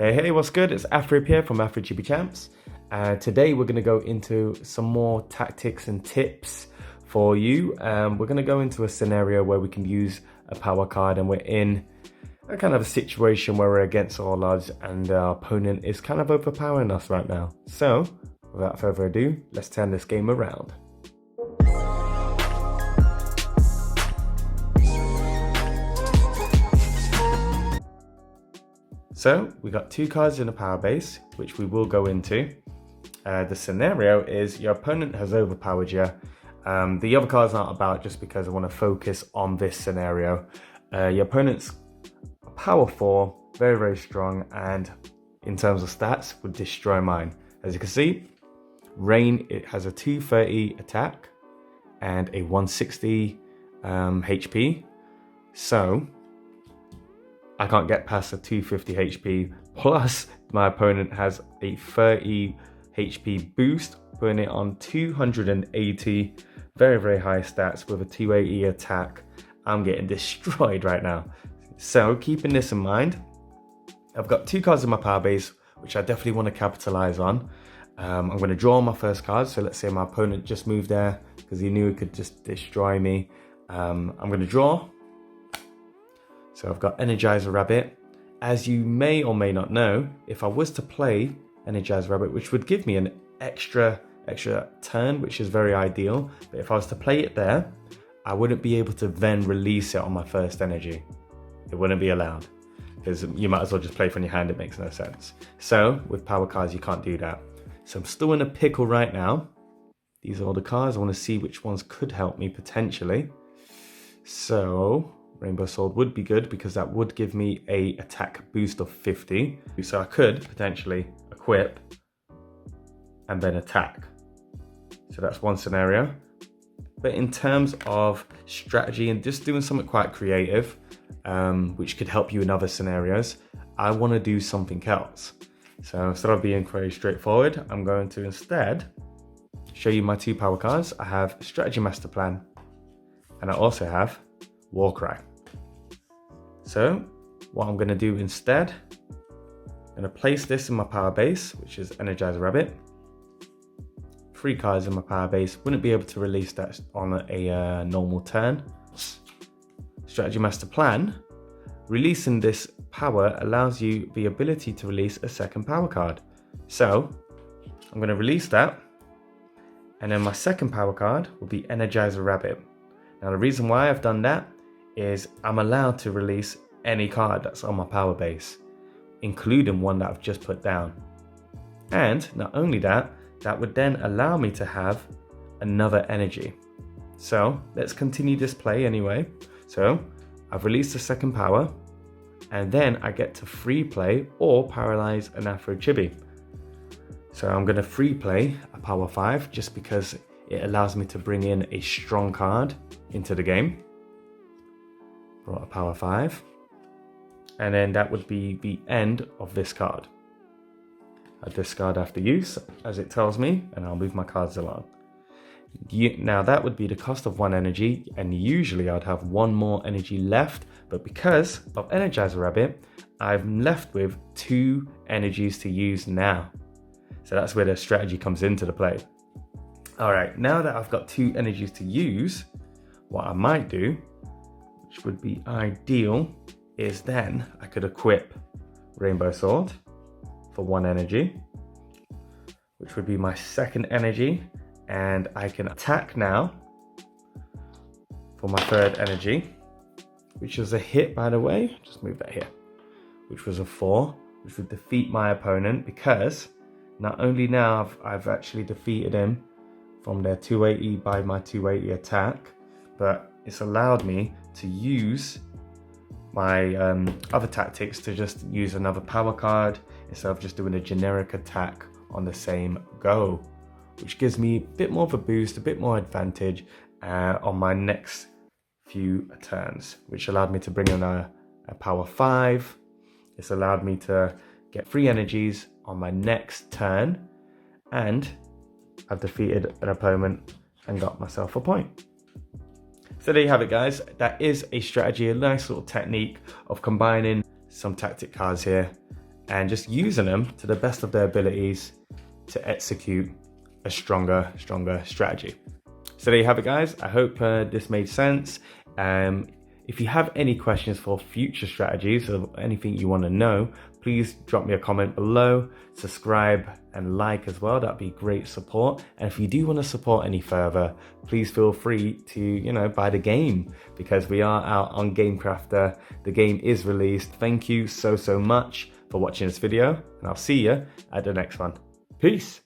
Hey, what's good? It's Afro here from AFROCHIBI CHAMPS. Today we're going to go into some more tactics and tips for you. We're going to go into a scenario where we can use a power card and we're in a kind of a situation where we're against all odds and our opponent is kind of overpowering us right now. So, without further ado, let's turn this game around. So we got two cards in a power base, which we will go into. The scenario is your opponent has overpowered you. The other cards aren't about just because I want to focus on this scenario. Your opponent's power 4, very, very strong, and in terms of stats would destroy mine. As you can see, Rain, it has a 230 attack and a 160 HP. So I can't get past a 250 HP, plus my opponent has a 30 HP boost, putting it on 280, very, very high stats with a 280 attack. I'm getting destroyed right now. So keeping this in mind, I've got two cards in my power base, which I definitely want to capitalize on. I'm going to draw my first card. So let's say my opponent just moved there because he knew he could just destroy me. I'm going to draw. So I've got Energizer Rabbit. As you may or may not know, if I was to play Energizer Rabbit, which would give me an extra turn, which is very ideal, but if I was to play it there, I wouldn't be able to then release it on my first energy. It wouldn't be allowed, because you might as well just play from your hand. It makes no sense. So with power cards, you can't do that. So I'm still in a pickle right now. These are all the cards. I want to see which ones could help me potentially. So Rainbow Sword would be good because that would give me a attack boost of 50. So I could potentially equip and then attack. So that's one scenario. But in terms of strategy and just doing something quite creative, which could help you in other scenarios, I want to do something else. So instead of being very straightforward, I'm going to instead show you my two power cards. I have Strategy Master Plan and I also have Warcry. So what I'm going to do instead, I'm going to place this in my power base, which is Energizer Rabbit. 3 cards in my power base, wouldn't be able to release that on a normal turn. Strategy Master Plan, releasing this power allows you the ability to release a second power card. So I'm going to release that, and then my second power card will be Energizer Rabbit. Now the reason why I've done that is I'm allowed to release any card that's on my power base, including one that I've just put down. And not only that, that would then allow me to have another energy. So let's continue this play anyway. So I've released the second power, and then I get to free play or paralyze an AFROCHIBI. So I'm going to free play a power 5 just because it allows me to bring in a strong card into the game. Brought a power 5, and then that would be the end of this card. I discard after use, as it tells me, and I'll move my cards along. Now that would be the cost of 1 energy, and usually I'd have 1 more energy left, but because of Energizer Rabbit, I'm left with 2 energies to use now. So that's where the strategy comes into the play. All right, now that I've got 2 energies to use, what I might do, which would be ideal, is then I could equip Rainbow Sword for 1 energy, which would be my second energy, and I can attack now for my 3rd energy, which is a hit, by the way. Just move that here, which was a 4, which would defeat my opponent, because not only now I've actually defeated him from their 280 by my 280 attack, but it's allowed me to use my other tactics to just use another power card instead of just doing a generic attack on the same go, which gives me a bit more of a boost, a bit more advantage on my next few turns, which allowed me to bring in a power 5. It's allowed me to get 3 energies on my next turn, and I've defeated an opponent and got myself a point. So there you have it, guys. That is a strategy, a nice little technique of combining some tactic cards here and just using them to the best of their abilities to execute a stronger strategy. So there you have it, guys. I hope this made sense. If you have any questions for future strategies or anything you want to know, please drop me a comment below, subscribe and like as well. That'd be great support. And if you do want to support any further, please feel free to, buy the game, because we are out on GameCrafter. The game is released. Thank you so much for watching this video, and I'll see you at the next one. Peace.